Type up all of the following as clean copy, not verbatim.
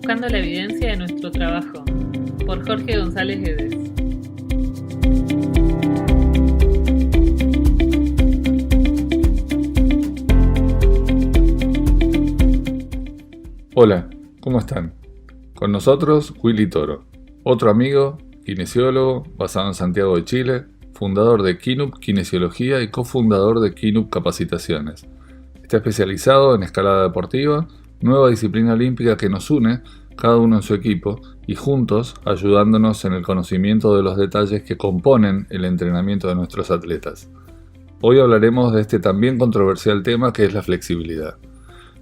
Buscando la evidencia de nuestro trabajo, por Jorge González Guedes. Hola, ¿cómo están? Con nosotros Willy Toro, otro amigo, kinesiólogo, basado en Santiago de Chile, fundador de Kinup Kinesiología y cofundador de Kinup Capacitaciones. Está especializado en escalada deportiva, nueva disciplina olímpica que nos une, cada uno en su equipo, y juntos ayudándonos en el conocimiento de los detalles que componen el entrenamiento de nuestros atletas. Hoy hablaremos de este también controversial tema que es la flexibilidad.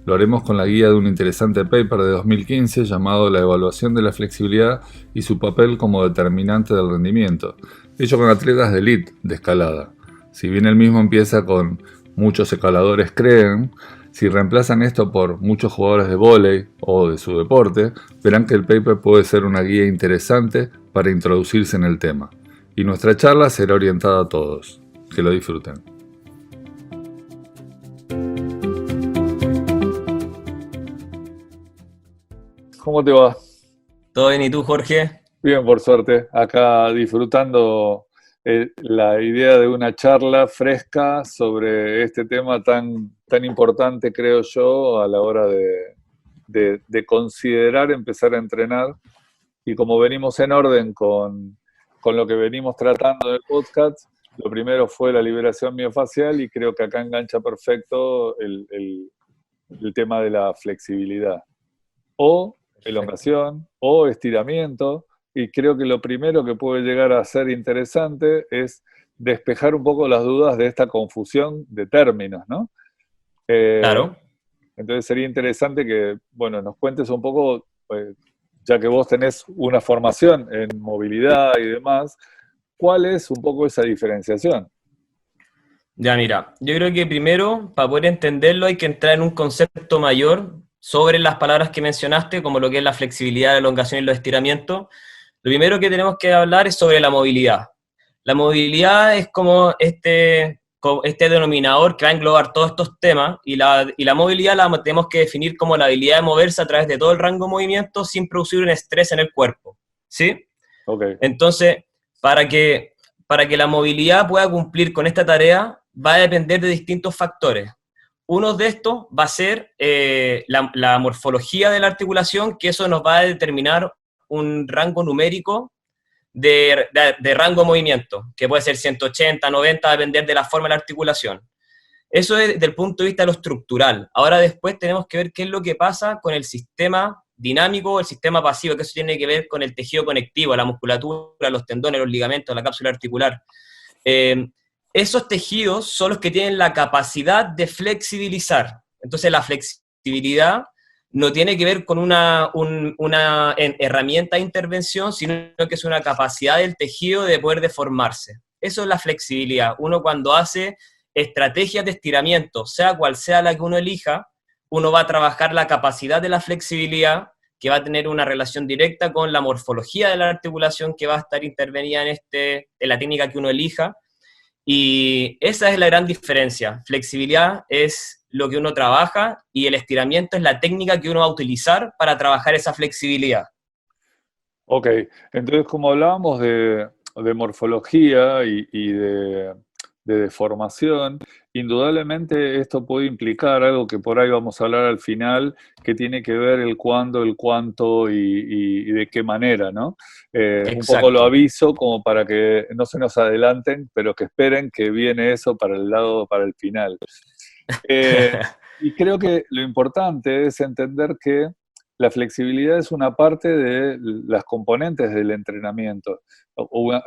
Lo haremos con la guía de un interesante paper de 2015 llamado La evaluación de la flexibilidad y su papel como determinante del rendimiento, hecho con atletas de elite de escalada. Si bien el mismo empieza con muchos escaladores creen, si reemplazan esto por muchos jugadores de vóley o de su deporte, verán que el paper puede ser una guía interesante para introducirse en el tema. Y nuestra charla será orientada a todos. Que lo disfruten. ¿Cómo te va? ¿Todo bien y tú, Jorge? Bien, por suerte. Acá disfrutando la idea de una charla fresca sobre este tema tan importante, creo yo, a la hora de considerar empezar a entrenar. Y como venimos en orden con lo que venimos tratando del podcast, lo primero fue la liberación miofacial y creo que acá engancha perfecto el tema de la flexibilidad. O elongación o estiramiento, y creo que lo primero que puede llegar a ser interesante es despejar un poco las dudas de esta confusión de términos, ¿no? Claro. Entonces sería interesante que, bueno, nos cuentes un poco, ya que vos tenés una formación en movilidad y demás, ¿cuál es un poco esa diferenciación? Ya, mira, yo creo que primero, para poder entenderlo, hay que entrar en un concepto mayor sobre las palabras que mencionaste, como lo que es la flexibilidad, la elongación y los estiramientos. Lo primero que tenemos que hablar es sobre la movilidad. La movilidad es como este denominador que va a englobar todos estos temas, y la movilidad la tenemos que definir como la habilidad de moverse a través de todo el rango de movimiento sin producir un estrés en el cuerpo, ¿sí? Okay. Entonces, para que la movilidad pueda cumplir con esta tarea, va a depender de distintos factores. Uno de estos va a ser la morfología de la articulación, que eso nos va a determinar un rango numérico de rango de movimiento, que puede ser 180, 90, a depender de la forma de la articulación. Eso es desde el punto de vista de lo estructural. Ahora después tenemos que ver qué es lo que pasa con el sistema dinámico, el sistema pasivo, que eso tiene que ver con el tejido conectivo, la musculatura, los tendones, los ligamentos, la cápsula articular. Esos tejidos son los que tienen la capacidad de flexibilizar. Entonces la flexibilidad no tiene que ver con una herramienta de intervención, sino que es una capacidad del tejido de poder deformarse. Eso es la flexibilidad. Uno cuando hace estrategias de estiramiento, sea cual sea la que uno elija, uno va a trabajar la capacidad de la flexibilidad, que va a tener una relación directa con la morfología de la articulación que va a estar intervenida en la técnica que uno elija. Y esa es la gran diferencia. Flexibilidad es lo que uno trabaja y el estiramiento es la técnica que uno va a utilizar para trabajar esa flexibilidad. Ok, entonces como hablábamos de morfología y de deformación, indudablemente esto puede implicar algo que por ahí vamos a hablar al final, que tiene que ver el cuándo, el cuánto y de qué manera, ¿no? Un poco lo Exacto. aviso como para que no se nos adelanten, pero que esperen que viene eso para el lado, para el final. Eh, y creo que lo importante es entender que la flexibilidad es una parte de las componentes del entrenamiento.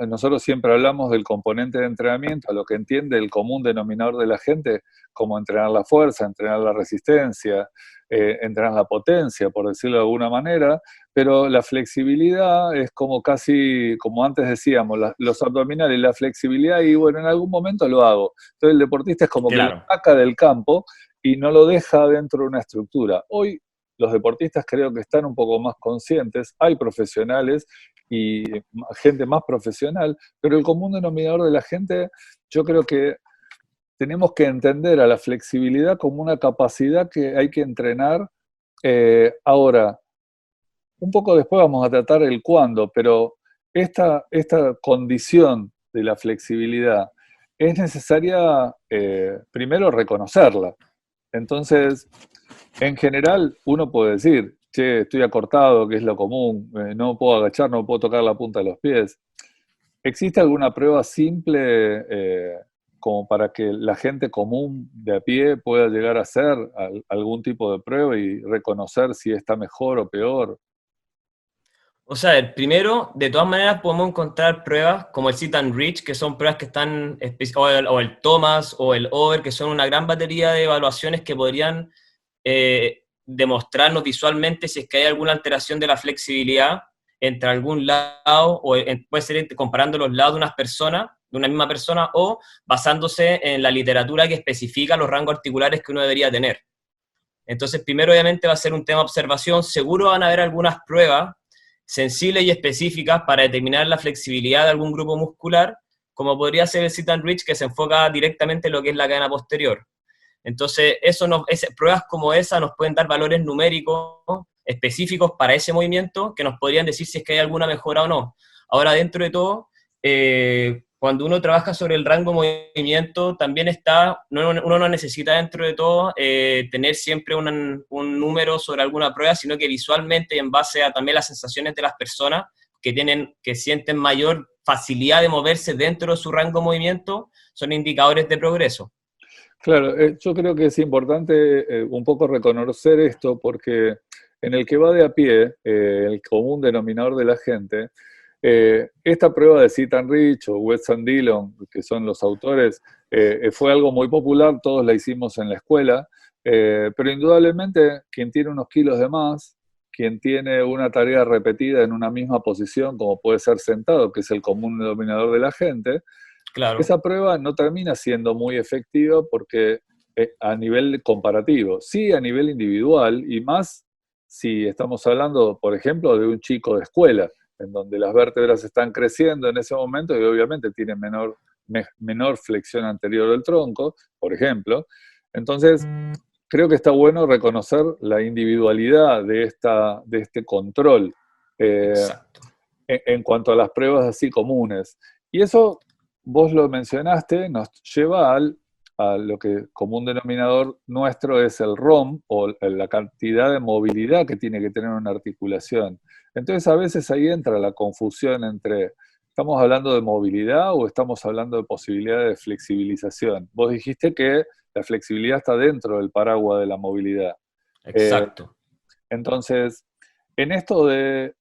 Nosotros siempre hablamos del componente de entrenamiento, a lo que entiende el común denominador de la gente, como entrenar la fuerza, entrenar la resistencia, entrenar la potencia, por decirlo de alguna manera, pero la flexibilidad es como casi, como antes decíamos, los abdominales, la flexibilidad, y bueno, en algún momento lo hago. Entonces el deportista es como que lo Claro. saca del campo y no lo deja dentro de una estructura. Hoy los deportistas creo que están un poco más conscientes, hay profesionales y gente más profesional, pero el común denominador de la gente, yo creo que tenemos que entender a la flexibilidad como una capacidad que hay que entrenar. Ahora, un poco después vamos a tratar el cuándo, pero esta condición de la flexibilidad es necesaria, primero, reconocerla. Entonces, en general, uno puede decir, che, estoy acortado, que es lo común, no puedo agachar, no puedo tocar la punta de los pies. ¿Existe alguna prueba simple como para que la gente común de a pie pueda llegar a hacer algún tipo de prueba y reconocer si está mejor o peor? O sea, el primero, de todas maneras, podemos encontrar pruebas como el Sit and Reach, que son pruebas que están, o el Thomas o el Over, que son una gran batería de evaluaciones que podrían demostrarnos visualmente si es que hay alguna alteración de la flexibilidad entre algún lado, o puede ser comparando los lados de unas personas, de una misma persona, o basándose en la literatura que especifica los rangos articulares que uno debería tener. Entonces, primero, obviamente, va a ser un tema de observación. Seguro van a haber algunas pruebas sensibles y específicas para determinar la flexibilidad de algún grupo muscular, como podría ser el Sit and Reach, que se enfoca directamente en lo que es la cadena posterior. Entonces, pruebas como esa nos pueden dar valores numéricos específicos para ese movimiento que nos podrían decir si es que hay alguna mejora o no. Ahora, dentro de todo, cuando uno trabaja sobre el rango de movimiento, también uno no necesita dentro de todo tener siempre un número sobre alguna prueba, sino que visualmente, en base a también las sensaciones de las personas que sienten mayor facilidad de moverse dentro de su rango de movimiento, son indicadores de progreso. Claro, yo creo que es importante un poco reconocer esto porque en el que va de a pie, el común denominador de la gente, esta prueba de Sit and Reach o West and Dillon, que son los autores, fue algo muy popular, todos la hicimos en la escuela, pero indudablemente quien tiene unos kilos de más, quien tiene una tarea repetida en una misma posición, como puede ser sentado, que es el común denominador de la gente, Claro. esa prueba no termina siendo muy efectiva porque a nivel comparativo, sí a nivel individual y más si estamos hablando, por ejemplo, de un chico de escuela, en donde las vértebras están creciendo en ese momento y obviamente tiene menor flexión anterior del tronco, por ejemplo. Entonces, creo que está bueno reconocer la individualidad de este control Exacto. en cuanto a las pruebas así comunes. Y eso, vos lo mencionaste, nos lleva a lo que común denominador nuestro es el ROM, o la cantidad de movilidad que tiene que tener una articulación. Entonces a veces ahí entra la confusión entre, ¿estamos hablando de movilidad o estamos hablando de posibilidad de flexibilización? Vos dijiste que la flexibilidad está dentro del paraguas de la movilidad. Exacto. Entonces, en esto de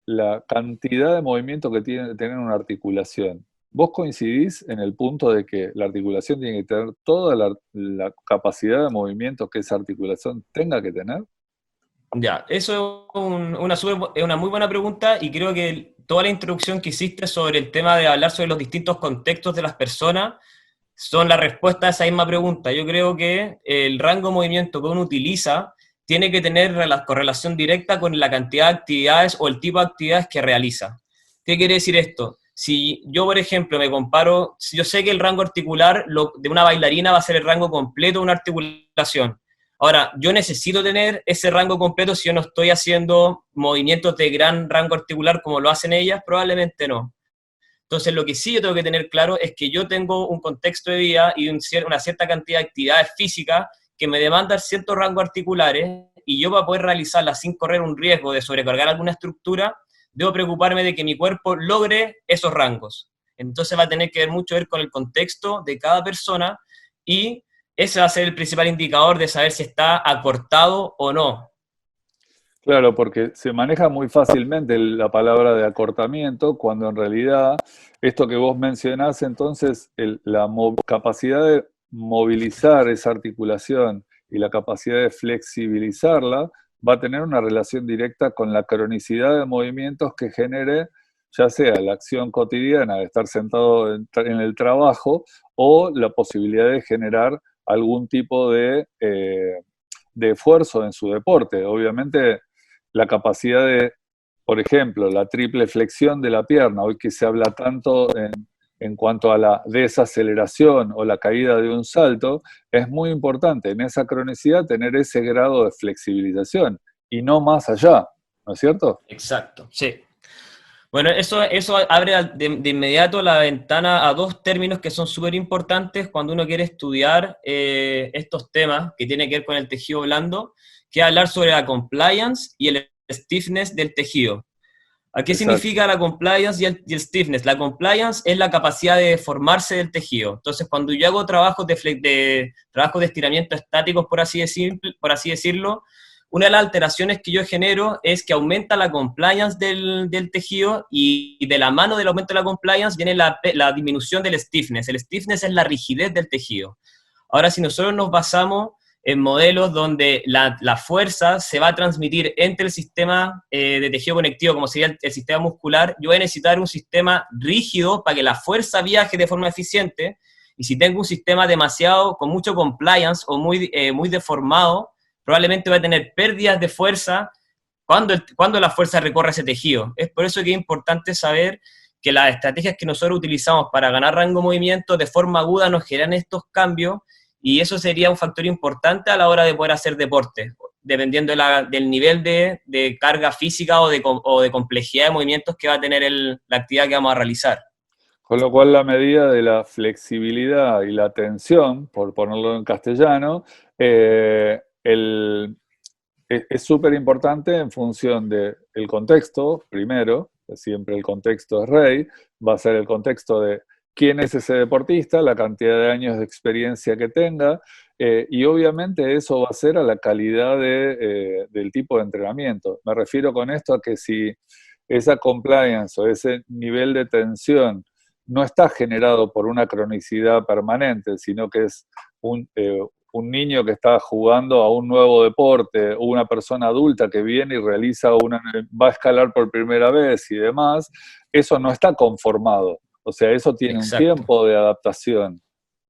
la cantidad de movimiento que tiene que tener una articulación, ¿vos coincidís en el punto de que la articulación tiene que tener toda la capacidad de movimiento que esa articulación tenga que tener? Ya, eso es una muy buena pregunta y creo que toda la introducción que hiciste sobre el tema de hablar sobre los distintos contextos de las personas son la respuesta a esa misma pregunta. Yo creo que el rango de movimiento que uno utiliza tiene que tener correlación directa con la cantidad de actividades o el tipo de actividades que realiza. ¿Qué quiere decir esto? Si yo, por ejemplo, me comparo, si yo sé que el rango articular de una bailarina va a ser el rango completo de una articulación. Ahora, yo necesito tener ese rango completo si yo no estoy haciendo movimientos de gran rango articular como lo hacen ellas, probablemente no. Entonces, lo que sí yo tengo que tener claro es que yo tengo un contexto de vida y una cierta cantidad de actividades físicas que me demandan ciertos rangos articulares y yo para poder realizarlas sin correr un riesgo de sobrecargar alguna estructura, debo preocuparme de que mi cuerpo logre esos rangos. Entonces va a tener que ver con el contexto de cada persona y ese va a ser el principal indicador de saber si está acortado o no. Claro, porque se maneja muy fácilmente la palabra de acortamiento, cuando en realidad esto que vos mencionás, entonces la capacidad de movilizar esa articulación y la capacidad de flexibilizarla va a tener una relación directa con la cronicidad de movimientos que genere, ya sea la acción cotidiana de estar sentado en el trabajo o la posibilidad de generar algún tipo de esfuerzo en su deporte. Obviamente, la capacidad de, por ejemplo, la triple flexión de la pierna, hoy que se habla tanto en cuanto a la desaceleración o la caída de un salto, es muy importante en esa cronicidad tener ese grado de flexibilización y no más allá. ¿no es cierto? Exacto, sí. Bueno, eso abre de inmediato la ventana a dos términos que son súper importantes cuando uno quiere estudiar estos temas que tienen que ver con el tejido blando, que es hablar sobre la compliance y el stiffness del tejido. ¿A qué Exacto. significa la compliance y el stiffness? La compliance es la capacidad de deformarse del tejido. Entonces, cuando yo hago trabajos trabajos de estiramiento estáticos, por así decirlo, una de las alteraciones que yo genero es que aumenta la compliance del tejido y de la mano del aumento de la compliance viene la disminución del stiffness. El stiffness es la rigidez del tejido. Ahora, si nosotros nos basamos en modelos donde la fuerza se va a transmitir entre el sistema de tejido conectivo, como sería el sistema muscular, yo voy a necesitar un sistema rígido para que la fuerza viaje de forma eficiente, y si tengo un sistema con mucho compliance o muy deformado, probablemente va a tener pérdidas de fuerza cuando la fuerza recorre ese tejido. Es por eso que es importante saber que las estrategias que nosotros utilizamos para ganar rango de movimiento de forma aguda nos generan estos cambios, y eso sería un factor importante a la hora de poder hacer deporte, dependiendo del nivel de carga física o de complejidad de movimientos que va a tener la actividad que vamos a realizar. Con lo cual la medida de la flexibilidad y la tensión, por ponerlo en castellano, es súper importante en función del contexto, primero, siempre el contexto es rey, va a ser el contexto de quién es ese deportista, la cantidad de años de experiencia que tenga, y obviamente eso va a ser a la calidad del tipo de entrenamiento. Me refiero con esto a que si esa compliance o ese nivel de tensión no está generado por una cronicidad permanente, sino que es un niño que está jugando a un nuevo deporte, o una persona adulta que viene y va a escalar por primera vez y demás, eso no está conformado. O sea, eso tiene un tiempo de adaptación.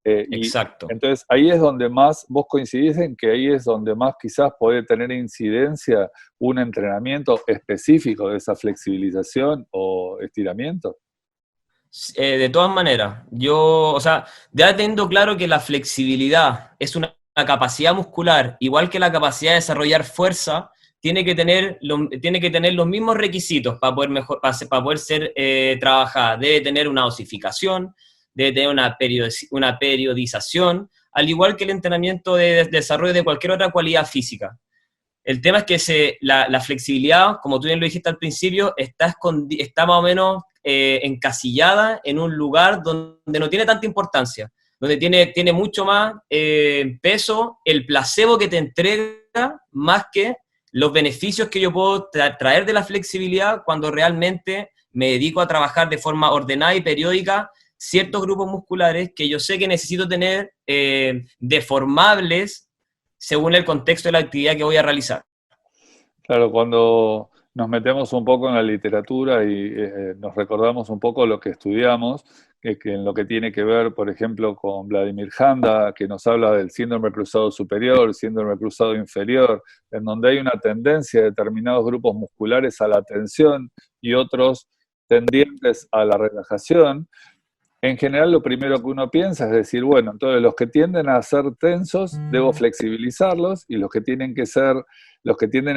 Exacto. Entonces, ahí es donde más, vos coincidís en que ahí es donde más quizás puede tener incidencia un entrenamiento específico de esa flexibilización o estiramiento. De todas maneras, ya teniendo claro que la flexibilidad es una capacidad muscular, igual que la capacidad de desarrollar fuerza, tiene que tener los mismos requisitos para poder ser trabajada. Debe tener una osificación, debe tener una periodización, al igual que el entrenamiento de desarrollo de cualquier otra cualidad física. El tema es que la flexibilidad, como tú bien lo dijiste al principio, está más o menos encasillada en un lugar donde no tiene tanta importancia, donde tiene mucho más peso el placebo que te entrega, más que los beneficios que yo puedo traer de la flexibilidad cuando realmente me dedico a trabajar de forma ordenada y periódica ciertos grupos musculares que yo sé que necesito tener deformables según el contexto de la actividad que voy a realizar. Claro, cuando nos metemos un poco en la literatura y nos recordamos un poco lo que estudiamos, que en lo que tiene que ver, por ejemplo, con Vladimir Janda, que nos habla del síndrome cruzado superior, síndrome cruzado inferior, en donde hay una tendencia de determinados grupos musculares a la tensión y otros tendientes a la relajación. En general, lo primero que uno piensa es decir, bueno, entonces los que tienden a ser tensos, debo flexibilizarlos, y los que tienden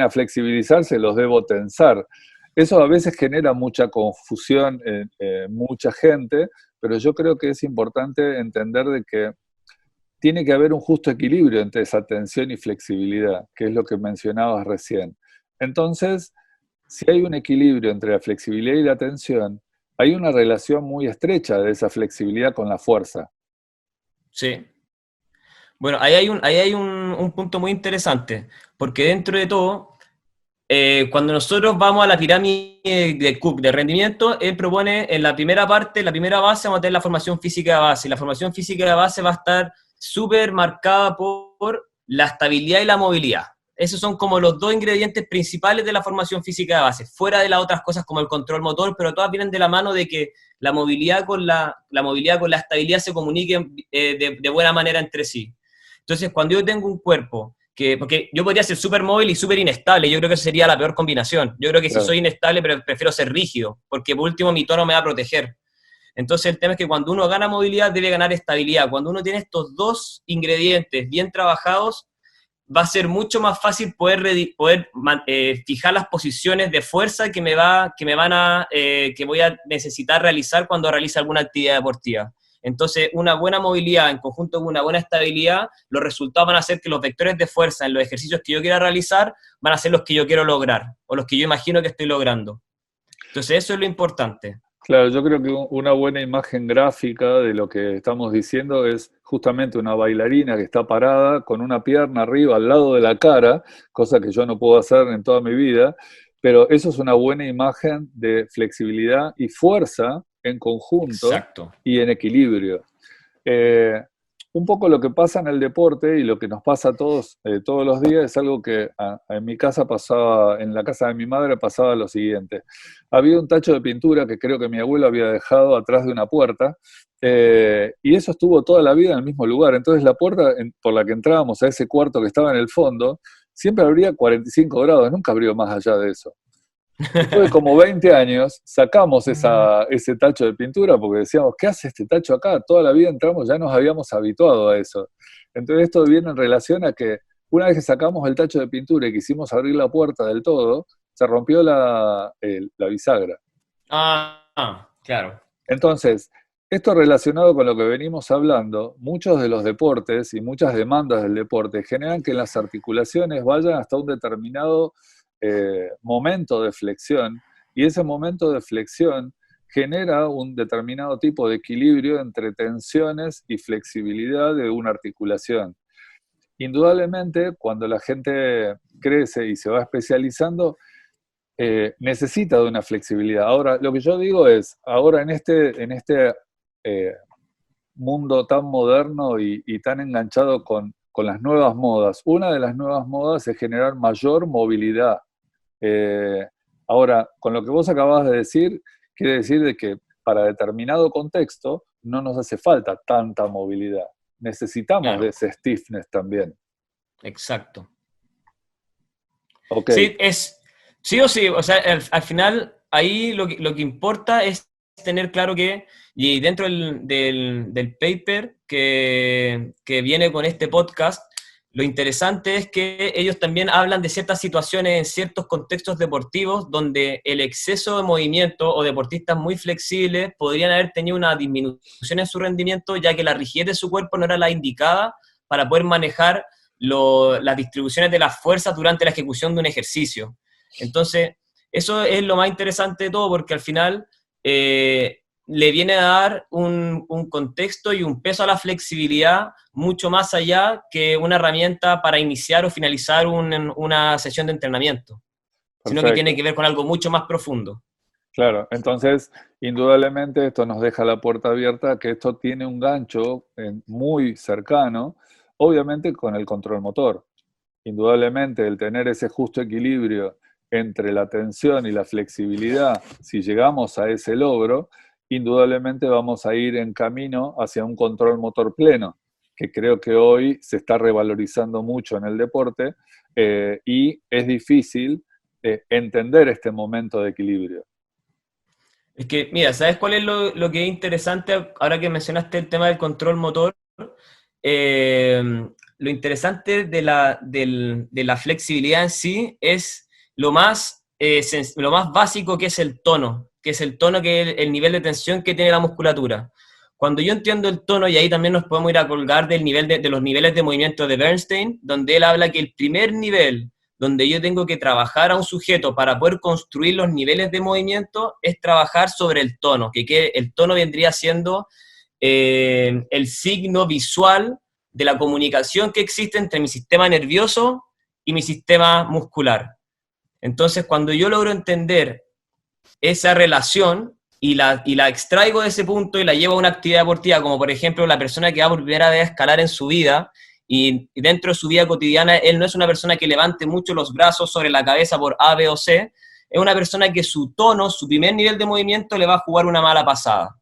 a flexibilizarse, los debo tensar. Eso a veces genera mucha confusión en mucha gente, pero yo creo que es importante entender de que tiene que haber un justo equilibrio entre esa tensión y flexibilidad, que es lo que mencionabas recién. Entonces, si hay un equilibrio entre la flexibilidad y la tensión, hay una relación muy estrecha de esa flexibilidad con la fuerza. Sí. Bueno, ahí hay un punto muy interesante, porque dentro de todo, cuando nosotros vamos a la pirámide de Cook de rendimiento, él propone en la primera parte, la primera base, vamos a tener la formación física de base, y la formación física de base va a estar súper marcada por la estabilidad y la movilidad. Esos son como los dos ingredientes principales de la formación física de base, fuera de las otras cosas como el control motor, pero todas vienen de la mano de que la movilidad con la estabilidad se comuniquen de buena manera entre sí. Entonces, cuando yo tengo un cuerpo, porque yo podría ser súper móvil y súper inestable, yo creo que eso sería la peor combinación. Yo creo que Claro. Si soy inestable, prefiero ser rígido, porque por último mi tono me va a proteger. Entonces el tema es que cuando uno gana movilidad, debe ganar estabilidad. Cuando uno tiene estos dos ingredientes bien trabajados, va a ser mucho más fácil poder fijar las posiciones de fuerza que voy a necesitar realizar cuando realice alguna actividad deportiva. Entonces, una buena movilidad en conjunto con una buena estabilidad, los resultados van a ser que los vectores de fuerza en los ejercicios que yo quiera realizar van a ser los que yo quiero lograr, o los que yo imagino que estoy logrando. Entonces, eso es lo importante. Claro, yo creo que una buena imagen gráfica de lo que estamos diciendo es justamente una bailarina que está parada con una pierna arriba al lado de la cara, cosa que yo no puedo hacer en toda mi vida, pero eso es una buena imagen de flexibilidad y fuerza en conjunto. Exacto. Y en equilibrio. Un poco lo que pasa en el deporte y lo que nos pasa a todos todos los días es algo que en mi casa pasaba, en la casa de mi madre pasaba lo siguiente. Había un tacho de pintura que creo que mi abuelo había dejado atrás de una puerta, y eso estuvo toda la vida en el mismo lugar. Entonces la puerta por la que entrábamos a ese cuarto que estaba en el fondo siempre abría 45 grados, nunca abrió más allá de eso. Después de como 20 años, sacamos ese tacho de pintura porque decíamos, ¿qué hace este tacho acá? Toda la vida entramos, ya nos habíamos habituado a eso. Entonces esto viene en relación a que una vez que sacamos el tacho de pintura y quisimos abrir la puerta del todo, se rompió la bisagra. Claro. Entonces, esto relacionado con lo que venimos hablando, muchos de los deportes y muchas demandas del deporte generan que las articulaciones vayan hasta un determinado momento de flexión, y ese momento de flexión genera un determinado tipo de equilibrio entre tensiones y flexibilidad de una articulación. Indudablemente, cuando la gente crece y se va especializando, necesita de una flexibilidad. Ahora, lo que yo digo es, ahora en este mundo tan moderno y tan enganchado con las nuevas modas, una de las nuevas modas es generar mayor movilidad. Ahora, con lo que vos acabas de decir, quiere decir de que para determinado contexto no nos hace falta tanta movilidad. Necesitamos de ese stiffness también. Exacto. Okay. Sí o sí, o sea, al final ahí lo que importa es tener claro que, y dentro del paper que viene con este podcast, lo interesante es que ellos también hablan de ciertas situaciones en ciertos contextos deportivos donde el exceso de movimiento o deportistas muy flexibles podrían haber tenido una disminución en su rendimiento, ya que la rigidez de su cuerpo no era la indicada para poder manejar las distribuciones de las fuerzas durante la ejecución de un ejercicio. Entonces, eso es lo más interesante de todo, porque al final le viene a dar un contexto y un peso a la flexibilidad mucho más allá que una herramienta para iniciar o finalizar una sesión de entrenamiento. Perfecto. Sino que tiene que ver con algo mucho más profundo. Claro, entonces, indudablemente esto nos deja la puerta abierta, que esto tiene un gancho muy cercano, obviamente con el control motor. Indudablemente el tener ese justo equilibrio entre la tensión y la flexibilidad, si llegamos a ese logro, indudablemente vamos a ir en camino hacia un control motor pleno, que creo que hoy se está revalorizando mucho en el deporte, y es difícil entender este momento de equilibrio. Es que, mira, ¿sabes cuál es lo que es interesante ahora que mencionaste el tema del control motor? Lo interesante de la flexibilidad en sí es lo más básico, que es el tono, que es el nivel de tensión que tiene la musculatura. Cuando yo entiendo el tono, y ahí también nos podemos ir a colgar del nivel de los niveles de movimiento de Bernstein, donde él habla que el primer nivel donde yo tengo que trabajar a un sujeto para poder construir los niveles de movimiento es trabajar sobre el tono, que el tono vendría siendo el signo visual de la comunicación que existe entre mi sistema nervioso y mi sistema muscular. Entonces, cuando yo logro entender esa relación y la extraigo de ese punto y la llevo a una actividad deportiva, como por ejemplo la persona que va por primera vez a escalar en su vida, y dentro de su vida cotidiana él no es una persona que levante mucho los brazos sobre la cabeza por A, B o C, es una persona que su tono, su primer nivel de movimiento le va a jugar una mala pasada.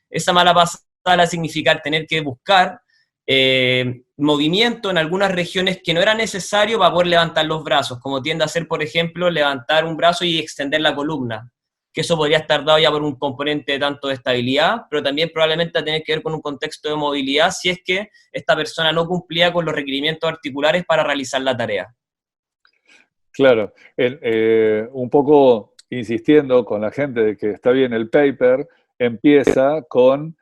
Esa mala pasada va a significar tener que buscar movimiento en algunas regiones que no era necesario para poder levantar los brazos, como tiende a ser, por ejemplo, levantar un brazo y extender la columna. que eso podría estar dado ya por un componente tanto de estabilidad, pero también probablemente a tener que ver con un contexto de movilidad si es que esta persona no cumplía con los requerimientos articulares para realizar la tarea. Claro, un poco insistiendo con la gente de que está bien el paper, empieza con,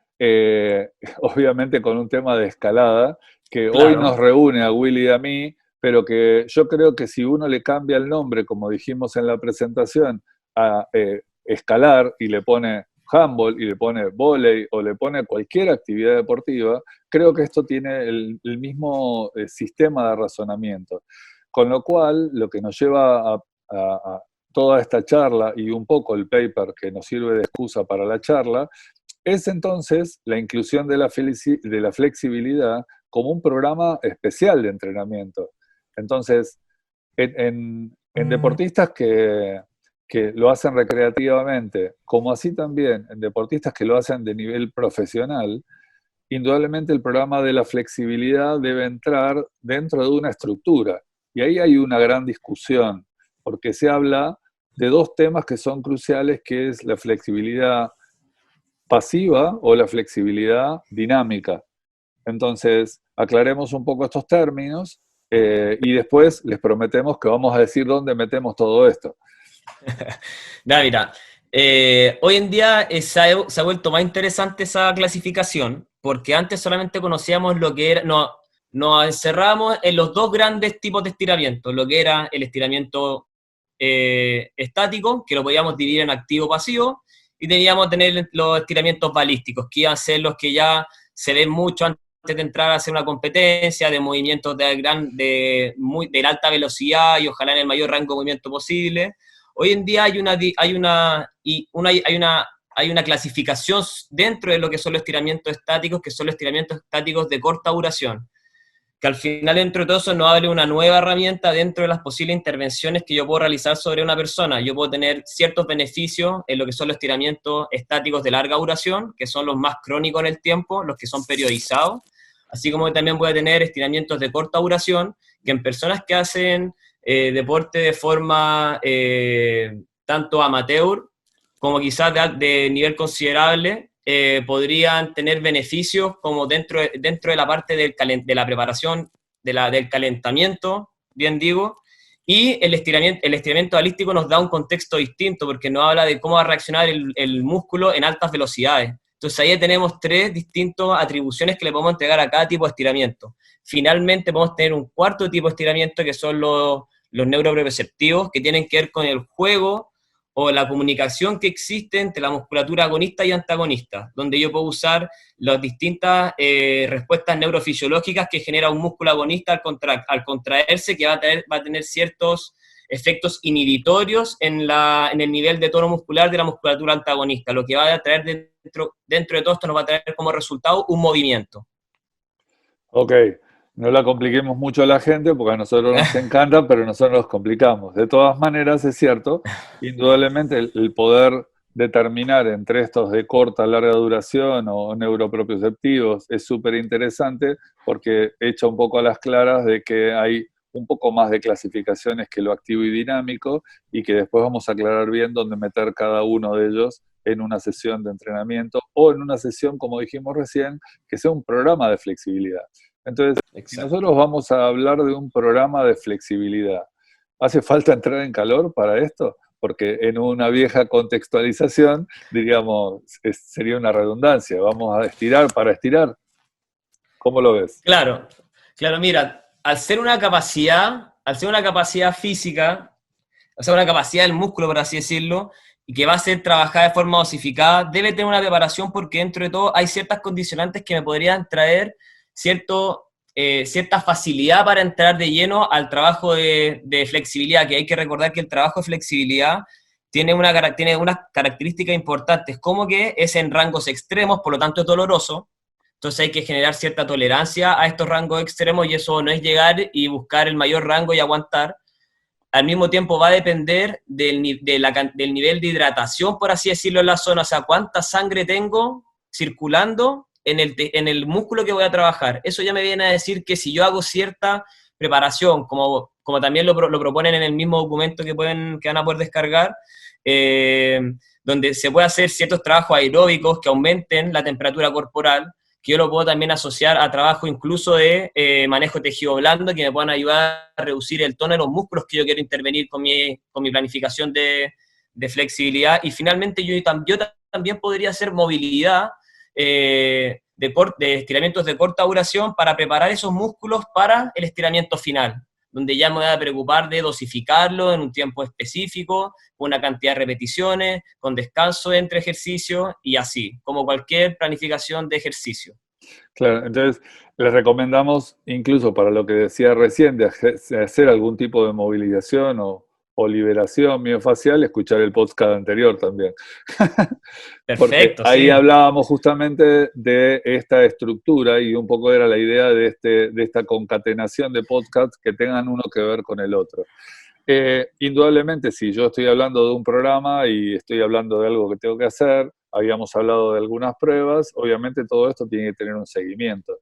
obviamente con un tema de escalada, que Claro. hoy nos reúne a Willy y a mí, pero que yo creo que si uno le cambia el nombre, como dijimos en la presentación, a escalar y le pone handball y le pone vóley o le pone cualquier actividad deportiva, creo que esto tiene el mismo sistema de razonamiento. Con lo cual, lo que nos lleva a toda esta charla y un poco el paper que nos sirve de excusa para la charla, es entonces la inclusión de la flexibilidad como un programa especial de entrenamiento. Entonces, en deportistas que lo hacen recreativamente, como así también en deportistas que lo hacen de nivel profesional, indudablemente el programa de la flexibilidad debe entrar dentro de una estructura. Y ahí hay una gran discusión, porque se habla de dos temas que son cruciales, que es la flexibilidad pasiva o la flexibilidad dinámica. Entonces, aclaremos un poco estos términos y después les prometemos que vamos a decir dónde metemos todo esto. Mira, hoy en día se ha vuelto más interesante esa clasificación, porque antes solamente conocíamos lo que era, nos encerramos en los dos grandes tipos de estiramiento, lo que era el estiramiento estático, que lo podíamos dividir en activo-pasivo, y teníamos que tener los estiramientos balísticos, que iban a ser los que ya se ven mucho antes de entrar a hacer una competencia, de movimientos de alta velocidad y ojalá en el mayor rango de movimiento posible. Hoy en día hay una clasificación dentro de lo que son los estiramientos estáticos, que son los estiramientos estáticos de corta duración, que al final dentro de todo eso nos abre una nueva herramienta dentro de las posibles intervenciones que yo puedo realizar sobre una persona. Yo puedo tener ciertos beneficios en lo que son los estiramientos estáticos de larga duración, que son los más crónicos en el tiempo, los que son periodizados, así como también voy a tener estiramientos de corta duración, que en personas que hacen deporte de forma tanto amateur como quizás de nivel considerable, podrían tener beneficios como dentro de la parte de la preparación, del calentamiento, bien digo, y el estiramiento balístico nos da un contexto distinto porque nos habla de cómo va a reaccionar el músculo en altas velocidades. Entonces ahí tenemos tres distintas atribuciones que le podemos entregar a cada tipo de estiramiento. Finalmente podemos tener un cuarto tipo de estiramiento que son los neuroproprioceptivos, que tienen que ver con el juego o la comunicación que existe entre la musculatura agonista y antagonista, donde yo puedo usar las distintas respuestas neurofisiológicas que genera un músculo agonista al contraerse, que va a tener ciertos efectos inhibitorios en el nivel de tono muscular de la musculatura antagonista, lo que va a traer dentro de todo esto nos va a traer como resultado un movimiento. Ok, no la compliquemos mucho a la gente porque a nosotros nos encanta, pero nosotros nos complicamos. De todas maneras, es cierto, indudablemente el poder determinar entre estos de corta, larga duración o neuroproprioceptivos es súper interesante porque echa un poco a las claras de que hay un poco más de clasificaciones que lo activo y dinámico y que después vamos a aclarar bien dónde meter cada uno de ellos en una sesión de entrenamiento o en una sesión, como dijimos recién, que sea un programa de flexibilidad. Entonces, si nosotros vamos a hablar de un programa de flexibilidad, ¿hace falta entrar en calor para esto? Porque en una vieja contextualización, diríamos, sería una redundancia. Vamos a estirar para estirar. ¿Cómo lo ves? Claro, mira, al ser una capacidad física, o sea, una capacidad del músculo, por así decirlo, y que va a ser trabajada de forma dosificada, debe tener una preparación porque dentro de todo hay ciertas condicionantes que me podrían traer cierta facilidad para entrar de lleno al trabajo de flexibilidad, que hay que recordar que el trabajo de flexibilidad tiene unas características importantes, como que es en rangos extremos, por lo tanto es doloroso, entonces hay que generar cierta tolerancia a estos rangos extremos y eso no es llegar y buscar el mayor rango y aguantar. Al mismo tiempo va a depender del nivel de hidratación, por así decirlo, en la zona, o sea, cuánta sangre tengo circulando en el músculo que voy a trabajar. Eso ya me viene a decir que si yo hago cierta preparación, como también lo proponen en el mismo documento que van a poder descargar, donde se puede hacer ciertos trabajos aeróbicos que aumenten la temperatura corporal, que yo lo puedo también asociar a trabajo incluso de manejo de tejido blando, que me puedan ayudar a reducir el tono de los músculos que yo quiero intervenir con mi planificación de flexibilidad. Y finalmente yo también podría hacer movilidad de estiramientos de corta duración para preparar esos músculos para el estiramiento final, donde ya me voy a preocupar de dosificarlo en un tiempo específico, con una cantidad de repeticiones, con descanso entre ejercicios y así, como cualquier planificación de ejercicio. Claro, entonces les recomendamos, incluso para lo que decía recién, de hacer algún tipo de movilización o liberación miofacial, escuchar el podcast anterior también. Porque Perfecto, ahí sí. hablábamos justamente de esta estructura y un poco era la idea de esta concatenación de podcasts que tengan uno que ver con el otro. Indudablemente, si yo estoy hablando de un programa y estoy hablando de algo que tengo que hacer, habíamos hablado de algunas pruebas, obviamente todo esto tiene que tener un seguimiento.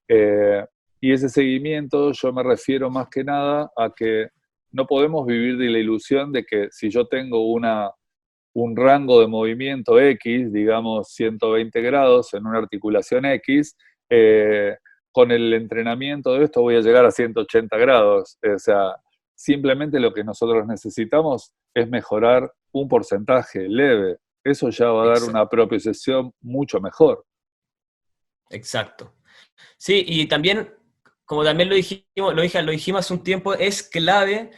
Y ese seguimiento yo me refiero más que nada a que no podemos vivir de la ilusión de que si yo tengo un rango de movimiento X, digamos 120 grados en una articulación X, con el entrenamiento de esto voy a llegar a 180 grados. O sea, simplemente lo que nosotros necesitamos es mejorar un porcentaje leve. Eso ya va a dar una propiocepción mucho mejor. Exacto. Sí, y también, como también lo dijimos hace un tiempo, es clave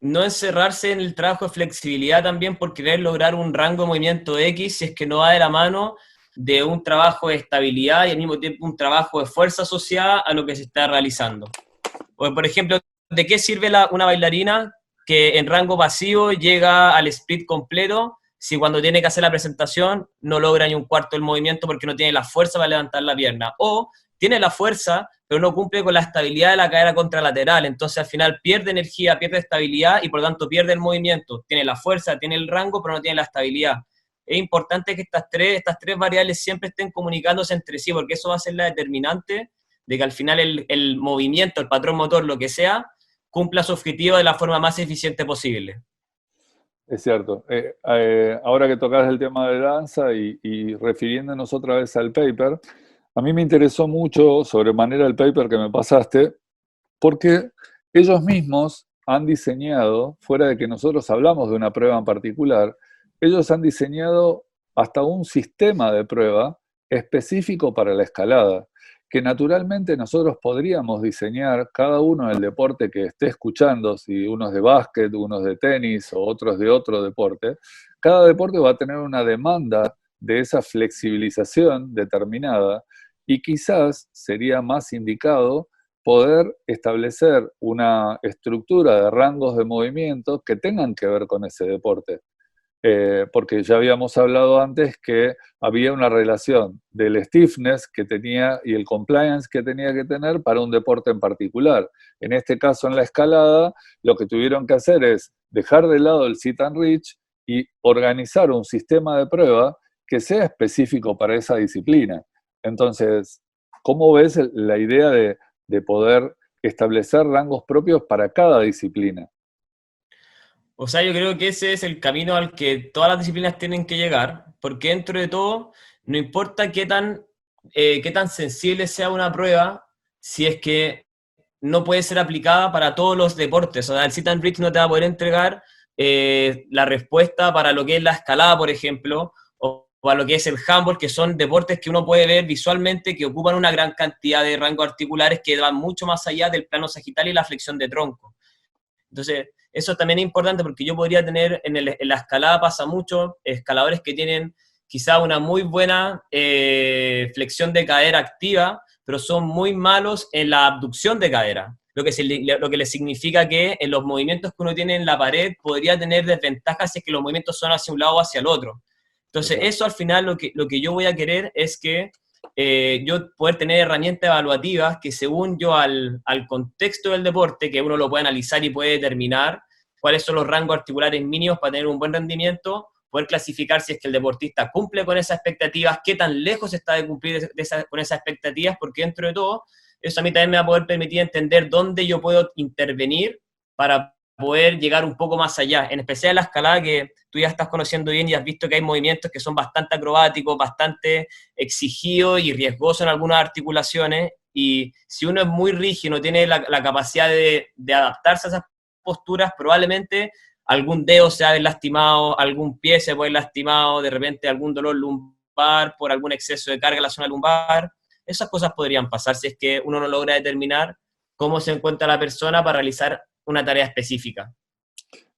no encerrarse en el trabajo de flexibilidad también por querer lograr un rango de movimiento X si es que no va de la mano de un trabajo de estabilidad y al mismo tiempo un trabajo de fuerza asociada a lo que se está realizando. O, por ejemplo, ¿de qué sirve una bailarina que en rango pasivo llega al split completo si cuando tiene que hacer la presentación no logra ni un cuarto del movimiento porque no tiene la fuerza para levantar la pierna? O tiene la fuerza, pero no cumple con la estabilidad de la cadera contralateral, entonces al final pierde energía, pierde estabilidad y por lo tanto pierde el movimiento. Tiene la fuerza, tiene el rango, pero no tiene la estabilidad. Es importante que estas tres variables siempre estén comunicándose entre sí, porque eso va a ser la determinante de que al final el movimiento, el patrón motor, lo que sea, cumpla su objetivo de la forma más eficiente posible. Es cierto. Ahora que tocas el tema de danza y refiriéndonos otra vez al paper, a mí me interesó mucho sobremanera el paper que me pasaste, porque ellos mismos han diseñado, fuera de que nosotros hablamos de una prueba en particular, ellos han diseñado hasta un sistema de prueba específico para la escalada, que naturalmente nosotros podríamos diseñar cada uno en el deporte que esté escuchando, si uno es de básquet, uno es de tenis o otro es de otro deporte, cada deporte va a tener una demanda de esa flexibilización determinada y quizás sería más indicado poder establecer una estructura de rangos de movimiento que tengan que ver con ese deporte. Porque ya habíamos hablado antes que había una relación del stiffness que tenía y el compliance que tenía que tener para un deporte en particular. En este caso, en la escalada, lo que tuvieron que hacer es dejar de lado el sit and reach y organizar un sistema de prueba que sea específico para esa disciplina. Entonces, ¿cómo ves la idea de poder establecer rangos propios para cada disciplina? O sea, yo creo que ese es el camino al que todas las disciplinas tienen que llegar, porque dentro de todo, no importa qué tan sensible sea una prueba, si es que no puede ser aplicada para todos los deportes. O sea, el sit and reach no te va a poder entregar la respuesta para lo que es la escalada, por ejemplo, o para lo que es el handball, que son deportes que uno puede ver visualmente, que ocupan una gran cantidad de rangos articulares que van mucho más allá del plano sagital y la flexión de tronco. Entonces, eso también es importante porque yo podría tener, en la escalada pasa mucho, escaladores que tienen quizá una muy buena flexión de cadera activa, pero son muy malos en la abducción de cadera, lo que les significa que en los movimientos que uno tiene en la pared podría tener desventajas si es que los movimientos son hacia un lado o hacia el otro. Entonces, eso al final lo que yo voy a querer es que yo poder tener herramientas evaluativas que según yo al contexto del deporte, que uno lo puede analizar y puede determinar cuáles son los rangos articulares mínimos para tener un buen rendimiento, poder clasificar si es que el deportista cumple con esas expectativas, qué tan lejos está de cumplir con esas expectativas, porque dentro de todo, eso a mí también me va a poder permitir entender dónde yo puedo intervenir para poder llegar un poco más allá, en especial en la escalada que tú ya estás conociendo bien y has visto que hay movimientos que son bastante acrobáticos, bastante exigidos y riesgosos en algunas articulaciones, y si uno es muy rígido, no tiene la capacidad de adaptarse a esas posturas, probablemente algún dedo se ha lastimado, algún pie se puede lastimado, de repente algún dolor lumbar por algún exceso de carga en la zona lumbar. Esas cosas podrían pasar si es que uno no logra determinar cómo se encuentra la persona para realizar una tarea específica.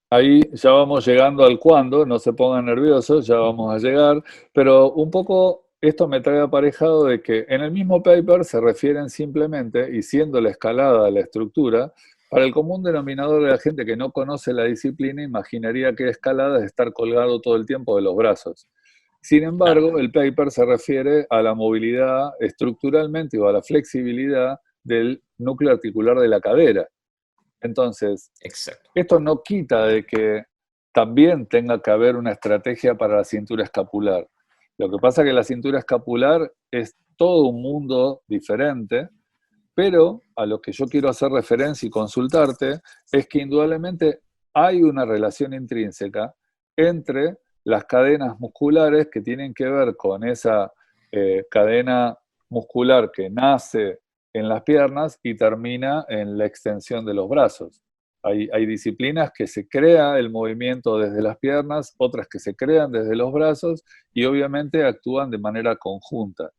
Ahí ya vamos llegando al cuándo, no se pongan nerviosos, ya vamos a llegar, pero un poco esto me trae aparejado de que en el mismo paper se refieren simplemente, y siendo la escalada la estructura, para el común denominador de la gente que no conoce la disciplina, imaginaría que escalada es estar colgado todo el tiempo de los brazos. Sin embargo, Claro. el paper se refiere a la movilidad estructuralmente o a la flexibilidad del núcleo articular de la cadera. Entonces, Exacto. esto no quita de que también tenga que haber una estrategia para la cintura escapular. Lo que pasa es que la cintura escapular es todo un mundo diferente, pero a lo que yo quiero hacer referencia y consultarte es que indudablemente hay una relación intrínseca entre las cadenas musculares que tienen que ver con esa cadena muscular que nace en las piernas y termina en la extensión de los brazos. Hay disciplinas que se crea el movimiento desde las piernas, otras que se crean desde los brazos y obviamente actúan de manera conjunta.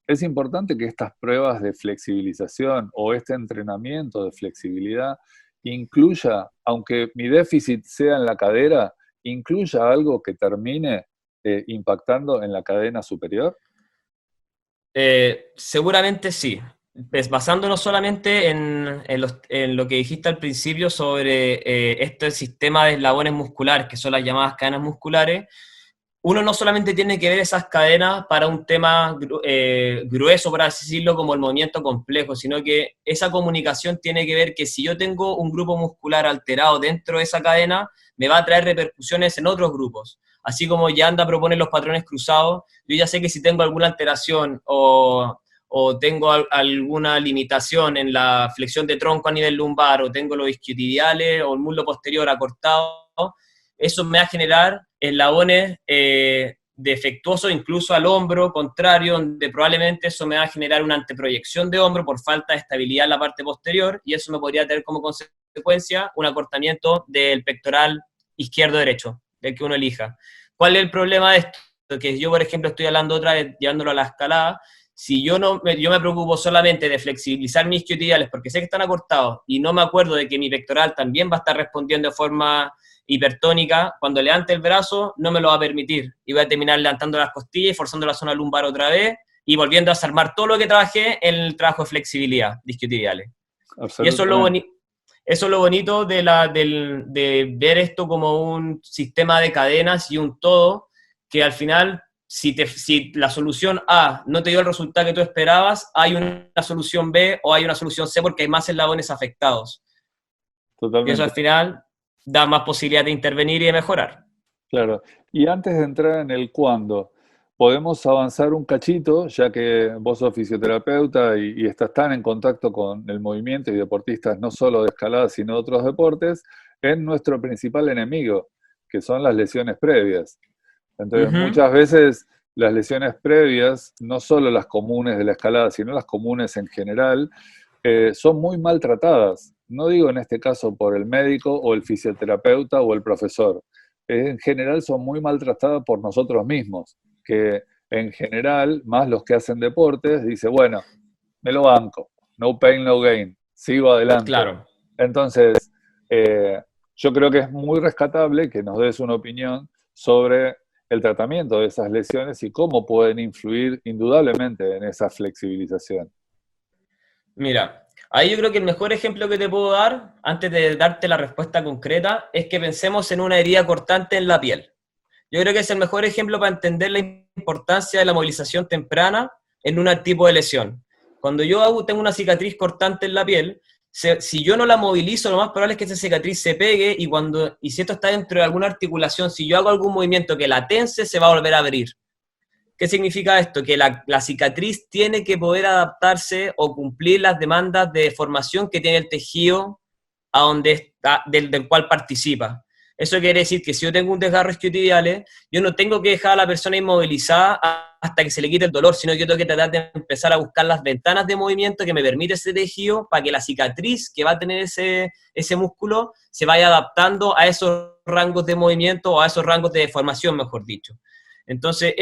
Es importante que estas pruebas de flexibilización o este entrenamiento de flexibilidad incluya, aunque mi déficit sea en la cadera, incluya algo que termine impactando en la cadena superior. Seguramente sí. Pues basándonos solamente en lo que dijiste al principio sobre este sistema de eslabones musculares, que son las llamadas cadenas musculares, uno no solamente tiene que ver esas cadenas para un tema grueso, por así decirlo, como el movimiento complejo, sino que esa comunicación tiene que ver que si yo tengo un grupo muscular alterado dentro de esa cadena, me va a traer repercusiones en otros grupos. Así como Yanda propone los patrones cruzados, yo ya sé que si tengo alguna alteración o tengo alguna limitación en la flexión de tronco a nivel lumbar, o tengo los isquiotibiales o el muslo posterior acortado, eso me va a generar eslabones defectuosos incluso al hombro contrario, donde probablemente eso me va a generar una anteproyección de hombro por falta de estabilidad en la parte posterior, y eso me podría tener como consecuencia un acortamiento del pectoral izquierdo-derecho, del que uno elija. ¿Cuál es el problema de esto? Que yo, por ejemplo, estoy hablando otra vez, llevándolo a la escalada. Si yo me preocupo solamente de flexibilizar mis isquiotibiales porque sé que están acortados y no me acuerdo de que mi pectoral también va a estar respondiendo de forma hipertónica, cuando levante el brazo no me lo va a permitir y voy a terminar levantando las costillas y forzando la zona lumbar otra vez y volviendo a desarmar todo lo que trabajé en el trabajo de flexibilidad de isquiotibiales. Y eso es lo bonito de ver esto como un sistema de cadenas y un todo, que al final, si la solución A no te dio el resultado que tú esperabas, hay una solución B o hay una solución C porque hay más eslabones afectados. Totalmente. Y eso al final da más posibilidad de intervenir y de mejorar. Claro. Y antes de entrar en el cuándo, podemos avanzar un cachito, ya que vos sos fisioterapeuta y estás tan en contacto con el movimiento y deportistas no solo de escalada, sino de otros deportes, en nuestro principal enemigo, que son las lesiones previas. Entonces, muchas veces las lesiones previas, no solo las comunes de la escalada, sino las comunes en general, son muy maltratadas. No digo en este caso por el médico o el fisioterapeuta o el profesor. En general son muy maltratadas por nosotros mismos, que en general, más los que hacen deportes, dice, bueno, me lo banco, no pain, no gain, sigo adelante. Claro. Entonces, yo creo que es muy rescatable que nos des una opinión sobre el tratamiento de esas lesiones y cómo pueden influir indudablemente en esa flexibilización. Mira, ahí yo creo que el mejor ejemplo que te puedo dar, antes de darte la respuesta concreta, es que pensemos en una herida cortante en la piel. Yo creo que es el mejor ejemplo para entender la importancia de la movilización temprana en un tipo de lesión. Cuando yo tengo una cicatriz cortante en la piel, si yo no la movilizo, lo más probable es que esa cicatriz se pegue y si esto está dentro de alguna articulación, si yo hago algún movimiento que la tense, se va a volver a abrir. ¿Qué significa esto? Que la cicatriz tiene que poder adaptarse o cumplir las demandas de deformación que tiene el tejido a donde está, del cual participa. Eso quiere decir que si yo tengo un desgarro isquiotibial, yo no tengo que dejar a la persona inmovilizada hasta que se le quite el dolor, sino que yo tengo que tratar de empezar a buscar las ventanas de movimiento que me permite ese tejido para que la cicatriz que va a tener ese músculo se vaya adaptando a esos rangos de movimiento o a esos rangos de deformación, mejor dicho. Entonces,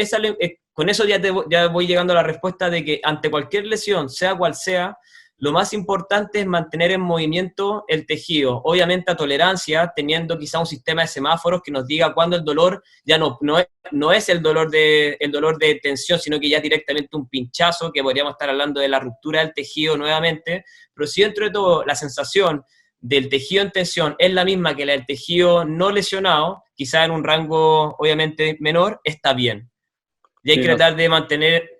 con eso ya voy llegando a la respuesta de que ante cualquier lesión, sea cual sea, lo más importante es mantener en movimiento el tejido, obviamente a tolerancia, teniendo quizá un sistema de semáforos que nos diga cuándo el dolor ya no es el dolor de tensión, sino que ya directamente un pinchazo, que podríamos estar hablando de la ruptura del tejido nuevamente, pero si dentro de todo la sensación del tejido en tensión es la misma que la del tejido no lesionado, quizá en un rango obviamente menor, está bien. Y hay que tratar de mantener